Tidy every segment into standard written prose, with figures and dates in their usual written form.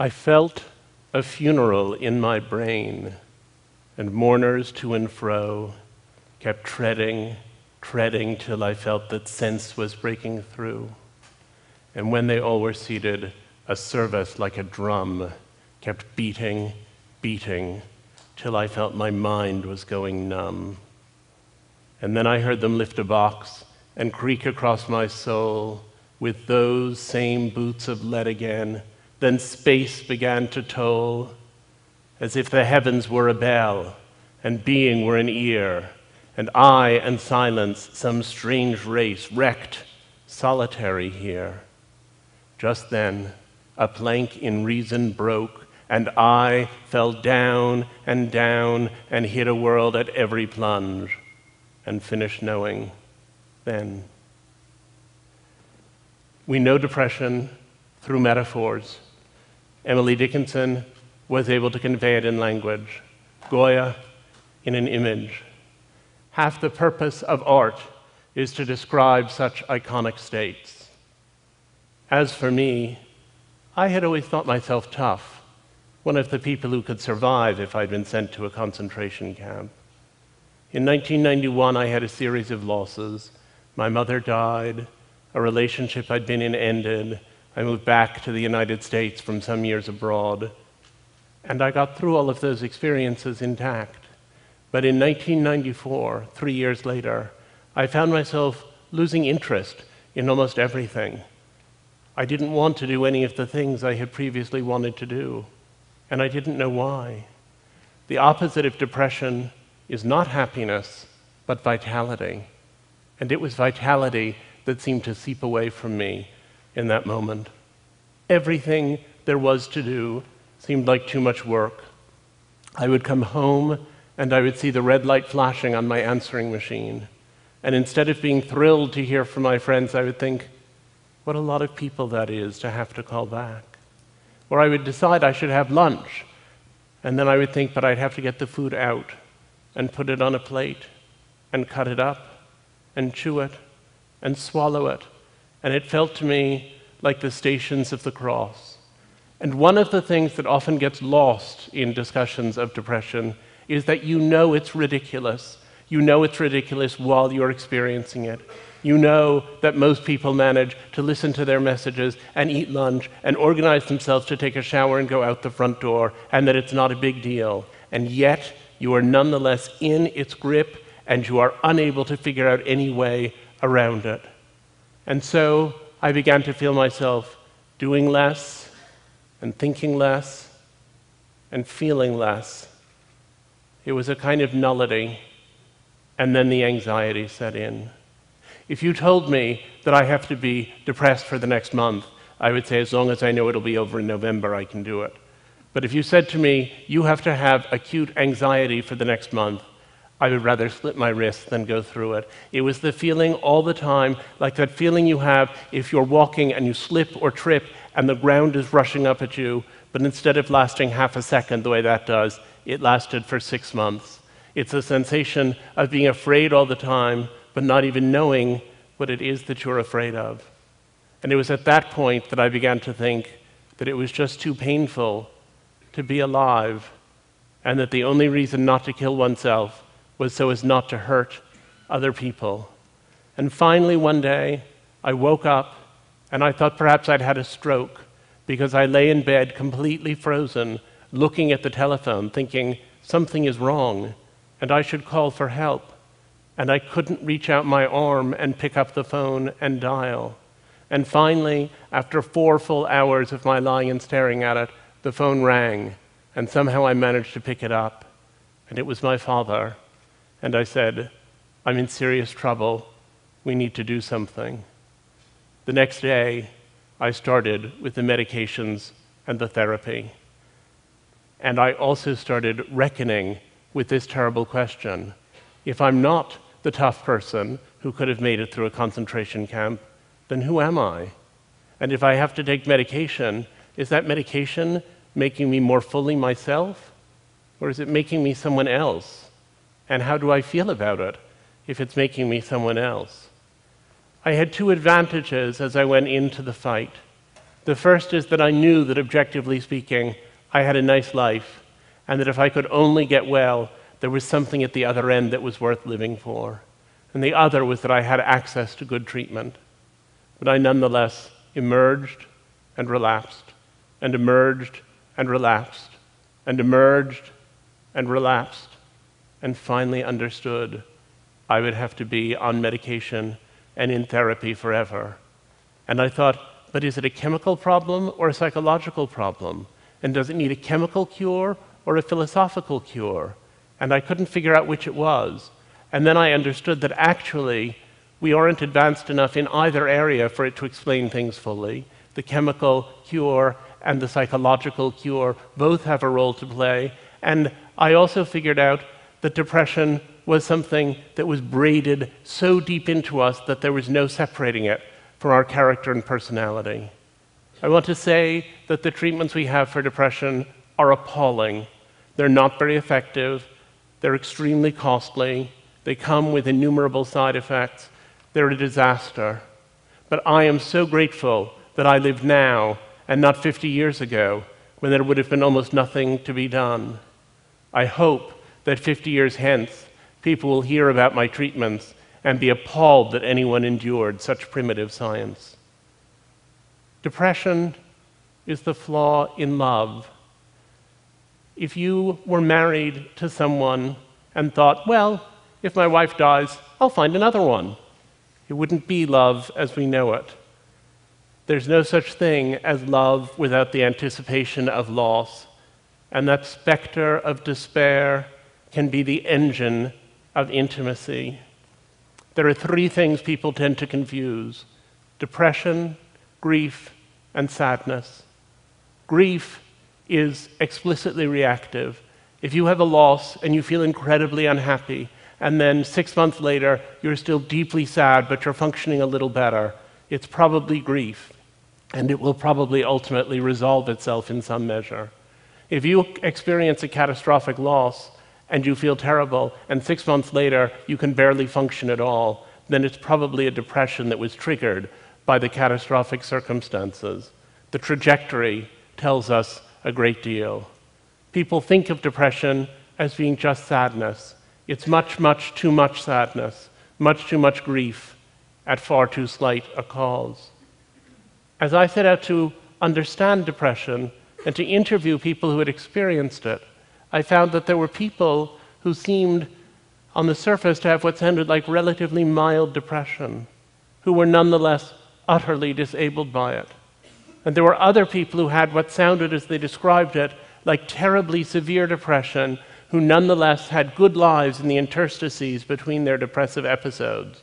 I felt a funeral in my brain, and mourners to and fro kept treading till I felt that sense was breaking through. And when they all were seated, a service like a drum kept beating till I felt my mind was going numb. And then I heard them lift a box and creak across my soul with those same boots of lead again. Then space began to toll, as if the heavens were a bell and being were an ear, and I and silence some strange race wrecked, solitary here. Just then, a plank in reason broke, and I fell down and hit a world at every plunge, and finished knowing then. We know depression through metaphors. Emily Dickinson was able to convey it in language, Goya in an image. Half the purpose of art is to describe such iconic states. As for me, I had always thought myself tough, one of the people who could survive if I'd been sent to a concentration camp. In 1991, I had a series of losses. My mother died, a relationship I'd been in ended, I moved back to the United States from some years abroad, and I got through all of those experiences intact. But in 1994, 3 years later, I found myself losing interest in almost everything. I didn't want to do any of the things I had previously wanted to do, and I didn't know why. The opposite of depression is not happiness, but vitality. And it was vitality that seemed to seep away from me in that moment. Everything there was to do seemed like too much work. I would come home and I would see the red light flashing on my answering machine. And instead of being thrilled to hear from my friends, I would think, what a lot of people that is to have to call back. Or I would decide I should have lunch, and then I would think, but I'd have to get the food out and put it on a plate and cut it up and chew it and swallow it. And it felt to me like the Stations of the Cross. And one of the things that often gets lost in discussions of depression is that you know it's ridiculous. You know it's ridiculous while you're experiencing it. You know that most people manage to listen to their messages and eat lunch and organize themselves to take a shower and go out the front door, and that it's not a big deal. And yet, you are nonetheless in its grip, and you are unable to figure out any way around it. And so, I began to feel myself doing less, and thinking less, and feeling less. It was a kind of nullity, and then the anxiety set in. If you told me that I have to be depressed for the next month, I would say as long as I know it'll be over in November, I can do it. But if you said to me, you have to have acute anxiety for the next month, I would rather slit my wrist than go through it. It was the feeling all the time, like that feeling you have if you're walking and you slip or trip and the ground is rushing up at you, but instead of lasting half a second the way that does, it lasted for 6 months. It's a sensation of being afraid all the time, but not even knowing what it is that you're afraid of. And it was at that point that I began to think that it was just too painful to be alive, and that the only reason not to kill oneself was so as not to hurt other people. And finally one day, I woke up and I thought perhaps I'd had a stroke, because I lay in bed completely frozen, looking at the telephone, thinking something is wrong and I should call for help. And I couldn't reach out my arm and pick up the phone and dial. And finally, after 4 full hours of my lying and staring at it, the phone rang, and somehow I managed to pick it up. And it was my father. And I said, I'm in serious trouble. We need to do something. The next day, I started with the medications and the therapy. And I also started reckoning with this terrible question. If I'm not the tough person who could have made it through a concentration camp, then who am I? And if I have to take medication, is that medication making me more fully myself? Or is it making me someone else? And how do I feel about it if it's making me someone else? I had 2 advantages as I went into the fight. The first is that I knew that, objectively speaking, I had a nice life, and that if I could only get well, there was something at the other end that was worth living for. And the other was that I had access to good treatment. But I nonetheless emerged and relapsed, and emerged and relapsed, and emerged and relapsed, and finally understood I would have to be on medication and in therapy forever. And I thought, but is it a chemical problem or a psychological problem? And does it need a chemical cure or a philosophical cure? And I couldn't figure out which it was. And then I understood that actually we aren't advanced enough in either area for it to explain things fully. The chemical cure and the psychological cure both have a role to play. And I also figured out that depression was something that was braided so deep into us that there was no separating it from our character and personality. I want to say that the treatments we have for depression are appalling. They're not very effective. They're extremely costly. They come with innumerable side effects. They're a disaster. But I am so grateful that I live now and not 50 years ago, when there would have been almost nothing to be done. I hope that 50 years hence, people will hear about my treatments and be appalled that anyone endured such primitive science. Depression is the flaw in love. If you were married to someone and thought, well, if my wife dies, I'll find another one, it wouldn't be love as we know it. There's no such thing as love without the anticipation of loss, and that specter of despair can be the engine of intimacy. There are three things people tend to confuse: depression, grief, and sadness. Grief is explicitly reactive. If you have a loss and you feel incredibly unhappy, and then 6 months later you're still deeply sad but you're functioning a little better, it's probably grief, and it will probably ultimately resolve itself in some measure. If you experience a catastrophic loss and you feel terrible, and 6 months later you can barely function at all, then it's probably a depression that was triggered by the catastrophic circumstances. The trajectory tells us a great deal. People think of depression as being just sadness. It's much, much too much sadness, much too much grief at far too slight a cause. As I set out to understand depression and to interview people who had experienced it, I found that there were people who seemed, on the surface, to have what sounded like relatively mild depression, who were nonetheless utterly disabled by it. And there were other people who had what sounded, as they described it, like terribly severe depression, who nonetheless had good lives in the interstices between their depressive episodes.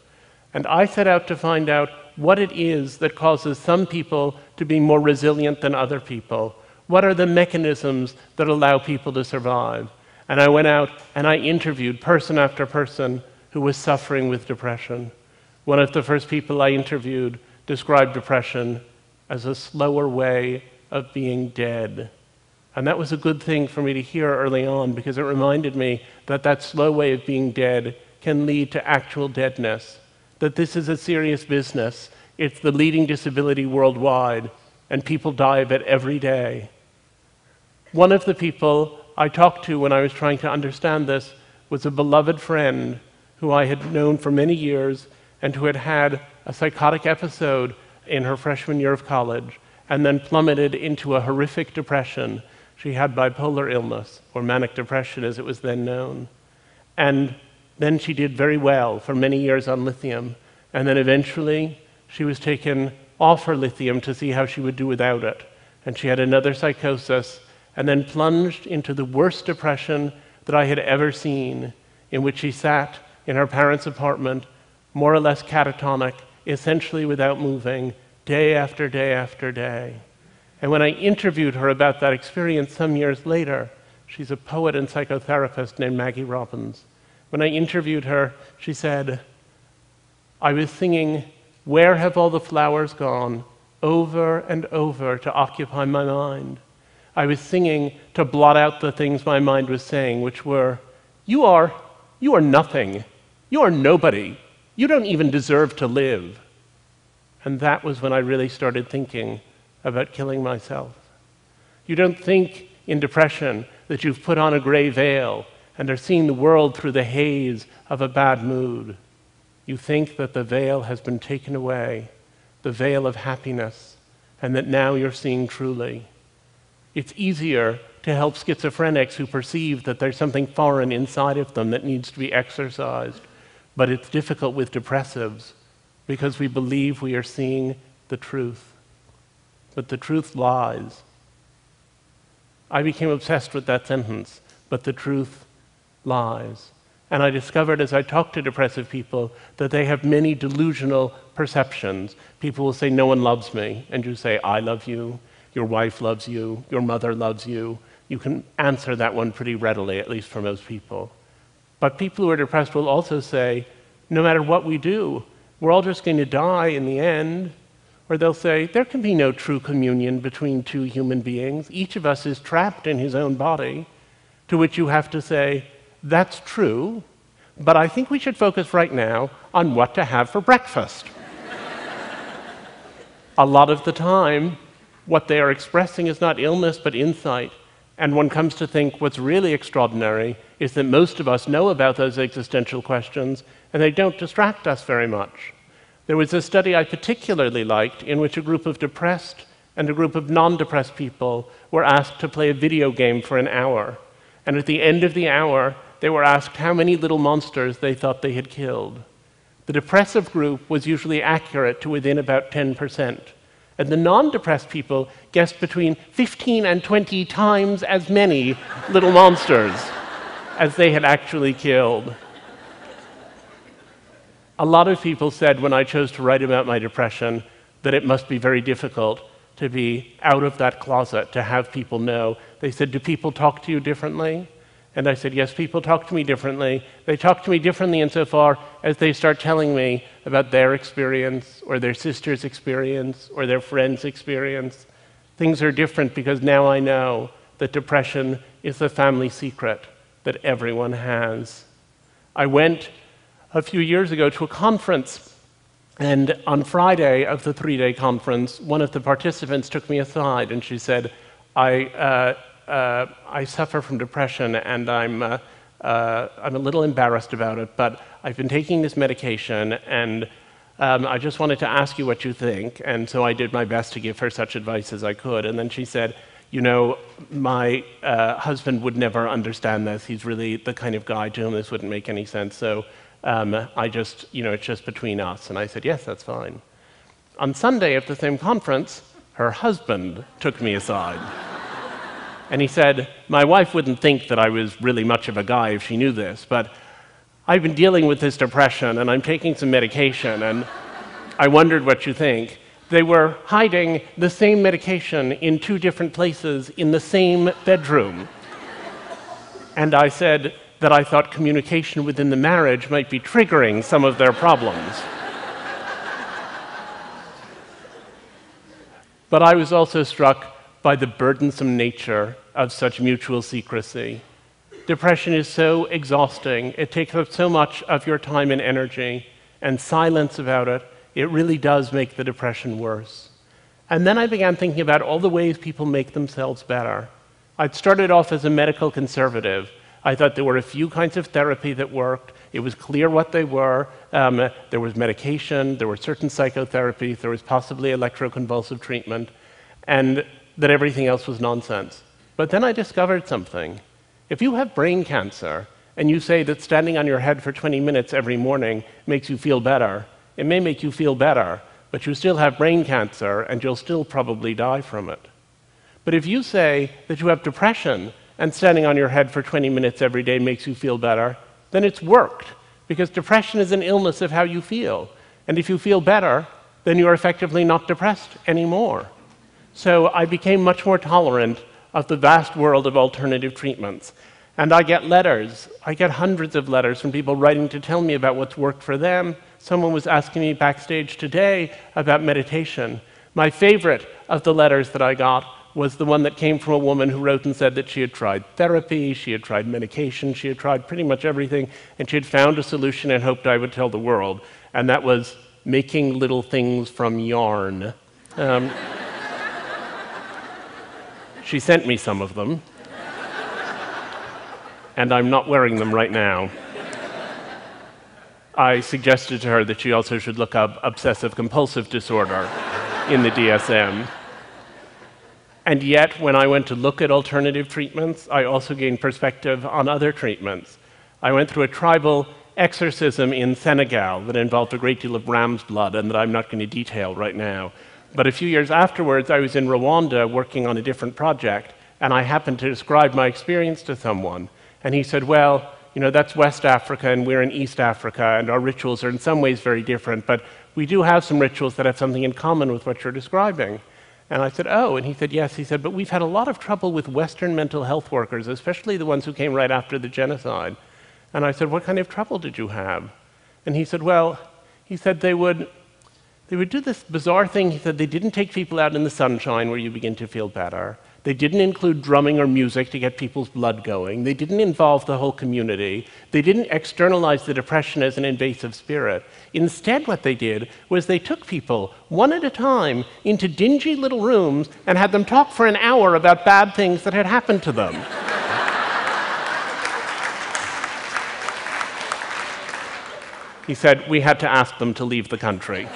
And I set out to find out what it is that causes some people to be more resilient than other people. What are the mechanisms that allow people to survive? And I went out and I interviewed person after person who was suffering with depression. One of the first people I interviewed described depression as a slower way of being dead. And that was a good thing for me to hear early on, because it reminded me that that slow way of being dead can lead to actual deadness, that this is a serious business. It's the leading disability worldwide, and people die of it every day. One of the people I talked to when I was trying to understand this was a beloved friend who I had known for many years and who had had a psychotic episode in her freshman year of college and then plummeted into a horrific depression. She had bipolar illness, or manic depression as it was then known. And then she did very well for many years on lithium, and then eventually she was taken off her lithium to see how she would do without it. And she had another psychosis, and then plunged into the worst depression that I had ever seen, in which she sat in her parents' apartment, more or less catatonic, essentially without moving, day after day after day. And when I interviewed her about that experience some years later, she's a poet and psychotherapist named Maggie Robbins. When I interviewed her, she said, I was singing, "Where Have All the Flowers Gone?" over and over to occupy my mind. I was singing to blot out the things my mind was saying, which were, you are nothing. You are nobody. You don't even deserve to live. And that was when I really started thinking about killing myself. You don't think in depression that you've put on a gray veil and are seeing the world through the haze of a bad mood. You think that the veil has been taken away, the veil of happiness, and that now you're seeing truly. It's easier to help schizophrenics who perceive that there's something foreign inside of them that needs to be exorcised, but it's difficult with depressives because we believe we are seeing the truth. But the truth lies. I became obsessed with that sentence, but the truth lies. And I discovered as I talked to depressive people that they have many delusional perceptions. People will say, no one loves me, and you say, I love you, your wife loves you, your mother loves you. You can answer that one pretty readily, at least for most people. But people who are depressed will also say, no matter what we do, we're all just going to die in the end. Or they'll say, there can be no true communion between two human beings. Each of us is trapped in his own body, to which you have to say, that's true, but I think we should focus right now on what to have for breakfast. A lot of the time, what they are expressing is not illness, but insight. And one comes to think what's really extraordinary is that most of us know about those existential questions, and they don't distract us very much. There was a study I particularly liked in which a group of depressed and a group of non-depressed people were asked to play a video game for an hour. And at the end of the hour, they were asked how many little monsters they thought they had killed. The depressive group was usually accurate to within about 10%. And the non-depressed people guessed between 15 and 20 times as many little monsters as they had actually killed. A lot of people said when I chose to write about my depression that it must be very difficult to be out of that closet, to have people know. They said, do people talk to you differently? And I said, yes, people talk to me differently. They talk to me differently insofar as they start telling me about their experience or their sister's experience or their friend's experience. Things are different because now I know that depression is a family secret that everyone has. I went a few years ago to a conference, and on Friday of the 3-day conference, one of the participants took me aside and she said, I suffer from depression and I'm a little embarrassed about it, but I've been taking this medication and I just wanted to ask you what you think. And so I did my best to give her such advice as I could. And then she said, you know, my husband would never understand this. He's really the kind of guy to whom this wouldn't make any sense. So it's just between us. And I said, yes, that's fine. On Sunday at the same conference, her husband took me aside. And he said, my wife wouldn't think that I was really much of a guy if she knew this, but I've been dealing with this depression and I'm taking some medication and I wondered what you think. They were hiding the same medication in 2 different places in the same bedroom. And I said that I thought communication within the marriage might be triggering some of their problems. But I was also struck by the burdensome nature of such mutual secrecy. Depression is so exhausting. It takes up so much of your time and energy, and silence about it, it really does make the depression worse. And then I began thinking about all the ways people make themselves better. I'd started off as a medical conservative. I thought there were a few kinds of therapy that worked. It was clear what they were. There was medication, there were certain psychotherapies, there was possibly electroconvulsive treatment, and that everything else was nonsense. But then I discovered something. If you have brain cancer and you say that standing on your head for 20 minutes every morning makes you feel better, it may make you feel better, but you still have brain cancer and you'll still probably die from it. But if you say that you have depression and standing on your head for 20 minutes every day makes you feel better, then it's worked, because depression is an illness of how you feel. And if you feel better, then you're effectively not depressed anymore. So I became much more tolerant of the vast world of alternative treatments. And I get letters. I get hundreds of letters from people writing to tell me about what's worked for them. Someone was asking me backstage today about meditation. My favorite of the letters that I got was the one that came from a woman who wrote and said that she had tried therapy, she had tried medication, she had tried pretty much everything, and she had found a solution and hoped I would tell the world. And that was making little things from yarn. She sent me some of them, and I'm not wearing them right now. I suggested to her that she also should look up obsessive-compulsive disorder in the DSM. And yet, when I went to look at alternative treatments, I also gained perspective on other treatments. I went through a tribal exorcism in Senegal that involved a great deal of ram's blood, and that I'm not going to detail right now. But a few years afterwards, I was in Rwanda working on a different project, and I happened to describe my experience to someone. And he said, well, you know, that's West Africa, and we're in East Africa, and our rituals are in some ways very different, but we do have some rituals that have something in common with what you're describing. And I said, oh, and he said, yes. He said, but we've had a lot of trouble with Western mental health workers, especially the ones who came right after the genocide. And I said, what kind of trouble did you have? And he said, well, he said they would do this bizarre thing. He said they didn't take people out in the sunshine where you begin to feel better. They didn't include drumming or music to get people's blood going. They didn't involve the whole community. They didn't externalize the depression as an invasive spirit. Instead, what they did was they took people, one at a time, into dingy little rooms and had them talk for an hour about bad things that had happened to them. He said, we had to ask them to leave the country.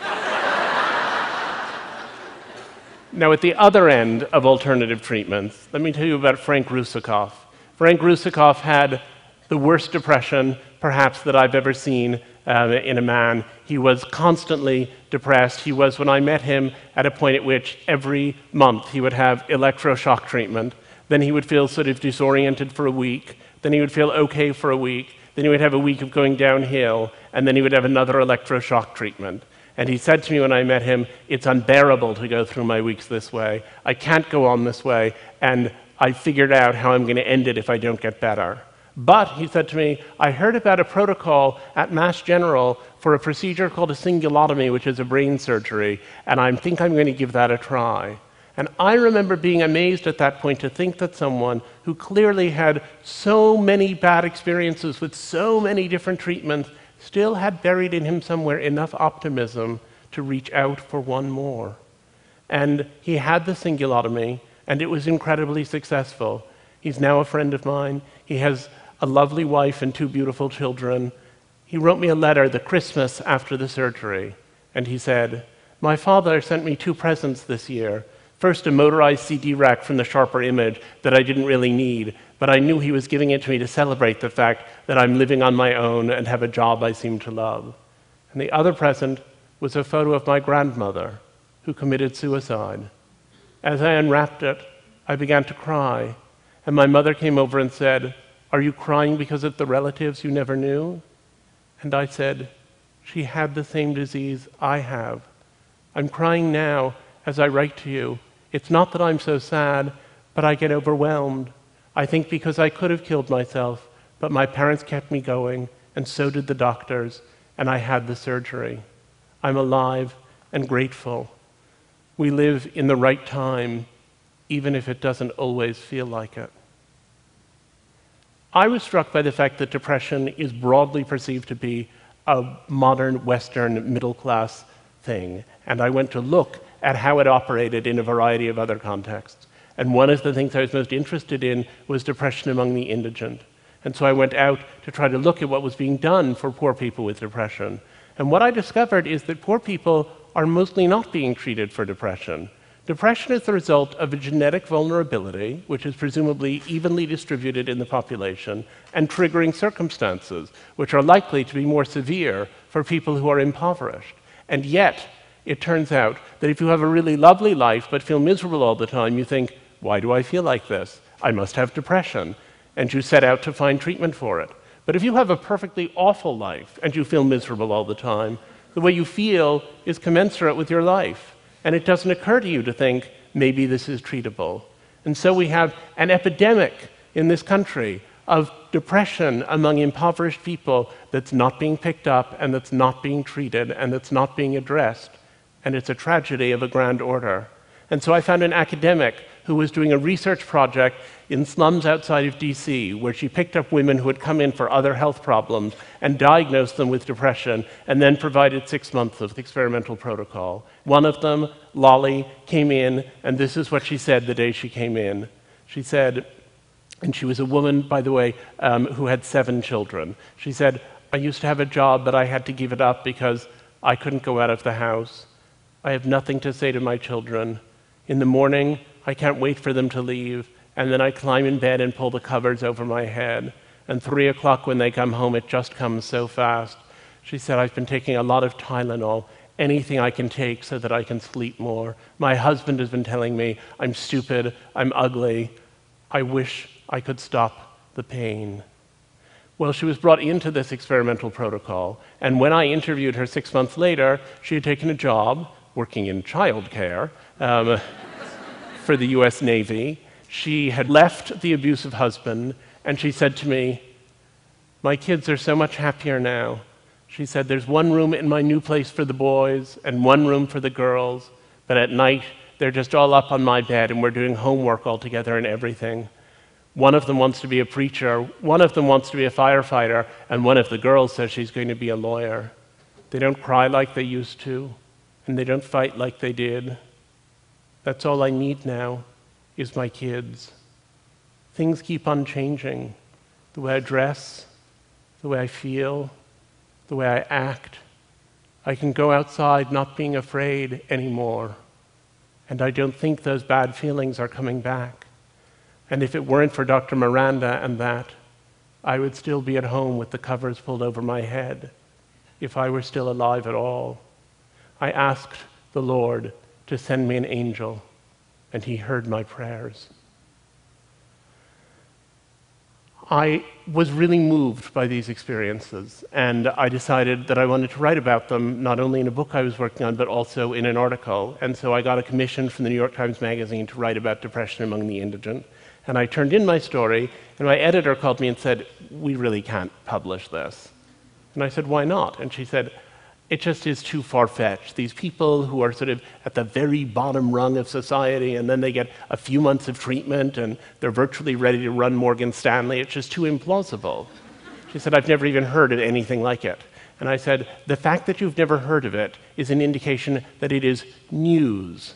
Now, at the other end of alternative treatments, let me tell you about Frank Russakoff. Frank Russakoff had the worst depression, perhaps, that I've ever seen in a man. He was constantly depressed. He was, when I met him, at a point at which every month he would have electroshock treatment. Then he would feel sort of disoriented for a week. Then he would feel okay for a week. Then he would have a week of going downhill, and then he would have another electroshock treatment. And he said to me when I met him, it's unbearable to go through my weeks this way. I can't go on this way, and I figured out how I'm going to end it if I don't get better. But, he said to me, I heard about a protocol at Mass General for a procedure called a cingulotomy, which is a brain surgery, and I think I'm going to give that a try. And I remember being amazed at that point to think that someone who clearly had so many bad experiences with so many different treatments still had buried in him somewhere enough optimism to reach out for one more. And he had the cingulotomy, and it was incredibly successful. He's now a friend of mine. He has a lovely wife and 2 beautiful children. He wrote me a letter the Christmas after the surgery, and he said, my father sent me 2 presents this year. First, a motorized CD rack from the Sharper Image that I didn't really need, but I knew he was giving it to me to celebrate the fact that I'm living on my own and have a job I seem to love. And the other present was a photo of my grandmother, who committed suicide. As I unwrapped it, I began to cry, and my mother came over and said, are you crying because of the relatives you never knew? And I said, she had the same disease I have. I'm crying now as I write to you. It's not that I'm so sad, but I get overwhelmed. I think because I could have killed myself, but my parents kept me going, and so did the doctors, and I had the surgery. I'm alive and grateful. We live in the right time, even if it doesn't always feel like it. I was struck by the fact that depression is broadly perceived to be a modern Western middle-class thing, and I went to look at how it operated in a variety of other contexts. And one of the things I was most interested in was depression among the indigent. And so I went out to try to look at what was being done for poor people with depression. And what I discovered is that poor people are mostly not being treated for depression. Depression is the result of a genetic vulnerability, which is presumably evenly distributed in the population, and triggering circumstances, which are likely to be more severe for people who are impoverished. And yet, it turns out that if you have a really lovely life but feel miserable all the time, you think, why do I feel like this? I must have depression. And you set out to find treatment for it. But if you have a perfectly awful life and you feel miserable all the time, the way you feel is commensurate with your life. And it doesn't occur to you to think, maybe this is treatable. And so we have an epidemic in this country of depression among impoverished people that's not being picked up, and that's not being treated, and that's not being addressed. And it's a tragedy of a grand order. And so I found an academic who was doing a research project in slums outside of DC, where she picked up women who had come in for other health problems and diagnosed them with depression, and then provided 6 months of experimental protocol. One of them, Lolly, came in, and this is what she said the day she came in. She said, and she was a woman, by the way, who had 7 children. She said, I used to have a job, but I had to give it up because I couldn't go out of the house. I have nothing to say to my children. In the morning, I can't wait for them to leave, and then I climb in bed and pull the covers over my head. And 3 o'clock when they come home, it just comes so fast. She said, I've been taking a lot of Tylenol, anything I can take so that I can sleep more. My husband has been telling me I'm stupid, I'm ugly. I wish I could stop the pain. Well, she was brought into this experimental protocol, and when I interviewed her 6 months later, she had taken a job working in childcare for the US Navy. She had left the abusive husband, and she said to me, my kids are so much happier now. She said, there's one room in my new place for the boys and one room for the girls, but at night, they're just all up on my bed and we're doing homework all together and everything. One of them wants to be a preacher, one of them wants to be a firefighter, and one of the girls says she's going to be a lawyer. They don't cry like they used to, and they don't fight like they did. That's all I need now, is my kids. Things keep on changing. The way I dress, the way I feel, the way I act. I can go outside not being afraid anymore. And I don't think those bad feelings are coming back. And if it weren't for Dr. Miranda and that, I would still be at home with the covers pulled over my head, if I were still alive at all. I asked the Lord to send me an angel, and he heard my prayers. I was really moved by these experiences, and I decided that I wanted to write about them, not only in a book I was working on, but also in an article. And so I got a commission from the New York Times Magazine to write about depression among the indigent. And I turned in my story, and my editor called me and said, we really can't publish this. And I said, why not? And she said, it just is too far-fetched. These people who are sort of at the very bottom rung of society, and then they get a few months of treatment, and they're virtually ready to run Morgan Stanley, it's just too implausible. She said, I've never even heard of anything like it. And I said, the fact that you've never heard of it is an indication that it is news.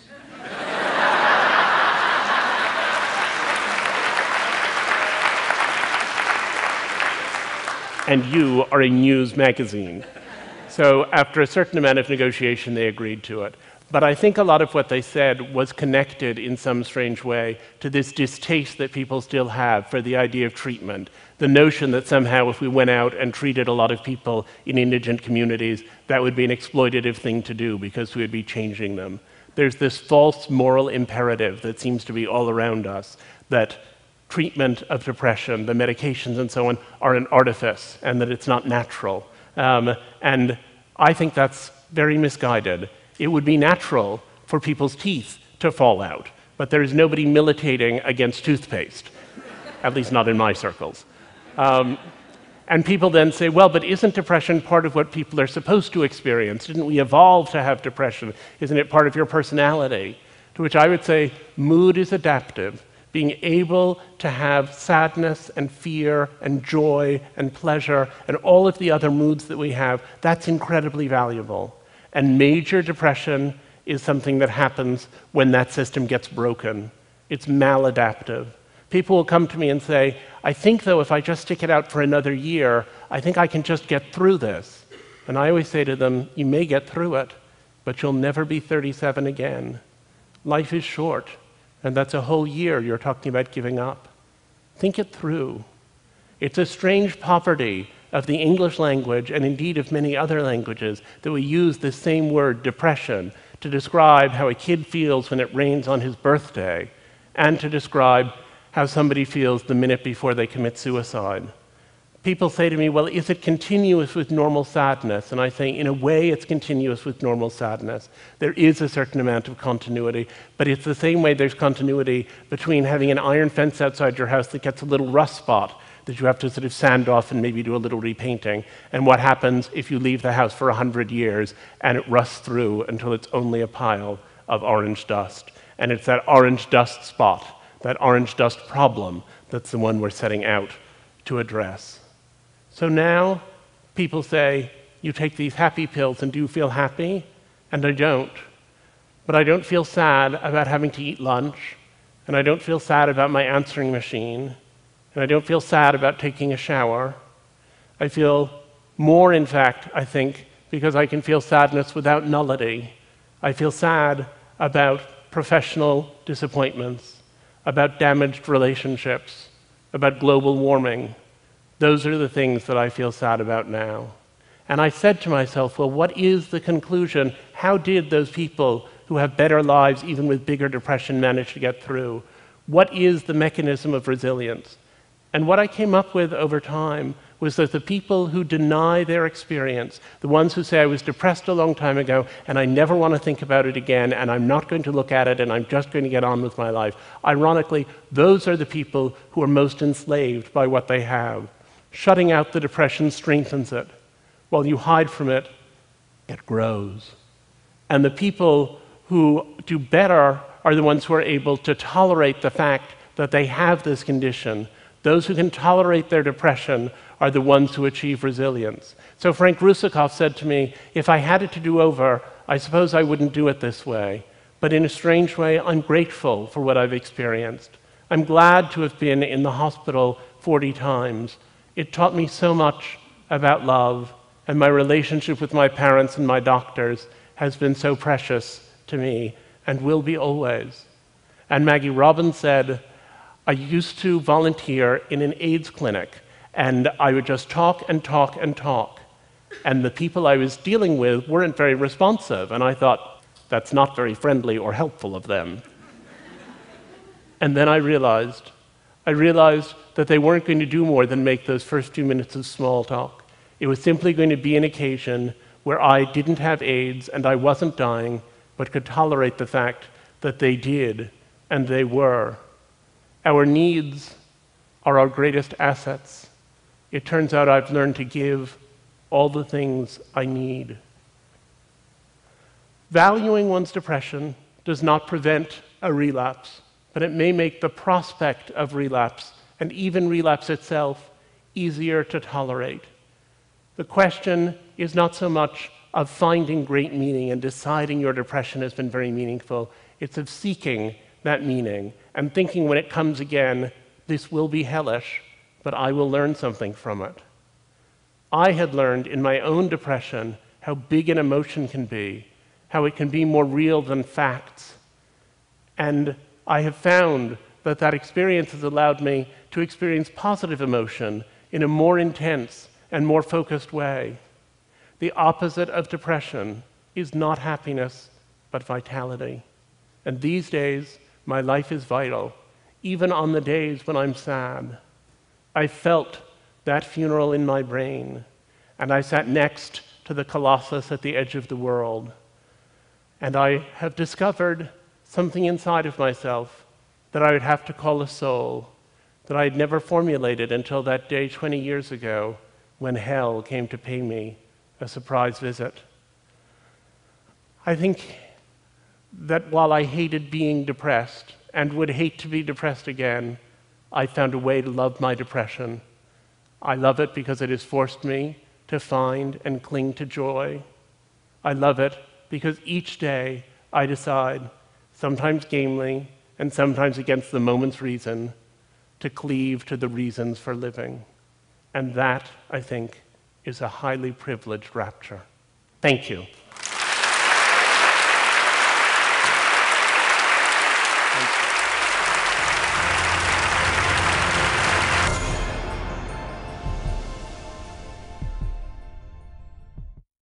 And you are a news magazine. So after a certain amount of negotiation, they agreed to it. But I think a lot of what they said was connected in some strange way to this distaste that people still have for the idea of treatment, the notion that somehow if we went out and treated a lot of people in indigent communities, that would be an exploitative thing to do because we would be changing them. There's this false moral imperative that seems to be all around us, that treatment of depression, the medications and so on, are an artifice and that it's not natural. And I think that's very misguided. It would be natural for people's teeth to fall out, but there is nobody militating against toothpaste, at least not in my circles. And people then say, well, but isn't depression part of what people are supposed to experience? Didn't we evolve to have depression? Isn't it part of your personality? To which I would say, mood is adaptive. Being able to have sadness and fear and joy and pleasure and all of the other moods that we have, that's incredibly valuable. And major depression is something that happens when that system gets broken. It's maladaptive. People will come to me and say, I think, though, if I just stick it out for another year, I think I can just get through this. And I always say to them, you may get through it, but you'll never be 37 again. Life is short. And that's a whole year you're talking about giving up. Think it through. It's a strange poverty of the English language, and indeed of many other languages, that we use the same word, depression, to describe how a kid feels when it rains on his birthday, and to describe how somebody feels the minute before they commit suicide. People say to me, well, is it continuous with normal sadness? And I say, in a way, it's continuous with normal sadness. There is a certain amount of continuity, but it's the same way there's continuity between having an iron fence outside your house that gets a little rust spot that you have to sort of sand off and maybe do a little repainting, and what happens if you leave the house for 100 years and it rusts through until it's only a pile of orange dust. And it's that orange dust spot, that orange dust problem, that's the one we're setting out to address. So now people say, you take these happy pills and do you feel happy? And I don't. But I don't feel sad about having to eat lunch. and I don't feel sad about my answering machine, and I don't feel sad about taking a shower. I feel more, in fact, I think, because I can feel sadness without nullity. I feel sad about professional disappointments, about damaged relationships, about global warming. Those are the things that I feel sad about now. And I said to myself, well, what is the conclusion? How did those people who have better lives, even with bigger depression, manage to get through? What is the mechanism of resilience? And what I came up with over time was that the people who deny their experience, the ones who say, I was depressed a long time ago, and I never want to think about it again, and I'm not going to look at it, and I'm just going to get on with my life. Ironically, those are the people who are most enslaved by what they have. Shutting out the depression strengthens it. While you hide from it, it grows. And the people who do better are the ones who are able to tolerate the fact that they have this condition. Those who can tolerate their depression are the ones who achieve resilience. So Frank Rusakov said to me, if I had it to do over, I suppose I wouldn't do it this way. But in a strange way, I'm grateful for what I've experienced. I'm glad to have been in the hospital 40 times. It taught me so much about love, and my relationship with my parents and my doctors has been so precious to me and will be always. And Maggie Robbins said, I used to volunteer in an AIDS clinic, and I would just talk and talk and talk. And the people I was dealing with weren't very responsive, and I thought, that's not very friendly or helpful of them. And then I realized that they weren't going to do more than make those first few minutes of small talk. It was simply going to be an occasion where I didn't have AIDS and I wasn't dying, but could tolerate the fact that they did, and they were. Our needs are our greatest assets. It turns out I've learned to give all the things I need. Valuing one's depression does not prevent a relapse, but it may make the prospect of relapse, and even relapse itself, easier to tolerate. The question is not so much of finding great meaning and deciding your depression has been very meaningful. It's of seeking that meaning and thinking when it comes again, this will be hellish, but I will learn something from it. I had learned in my own depression how big an emotion can be, how it can be more real than facts. And I have found that that experience has allowed me to experience positive emotion in a more intense and more focused way. The opposite of depression is not happiness, but vitality. And these days, my life is vital, even on the days when I'm sad. I felt that funeral in my brain, and I sat next to the colossus at the edge of the world. And I have discovered something inside of myself that I would have to call a soul, that I had never formulated until that day 20 years ago when hell came to pay me a surprise visit. I think that while I hated being depressed and would hate to be depressed again, I found a way to love my depression. I love it because it has forced me to find and cling to joy. I love it because each day I decide, sometimes gamely and sometimes against the moment's reason, to cleave to the reasons for living. And that, I think, is a highly privileged rapture. Thank you.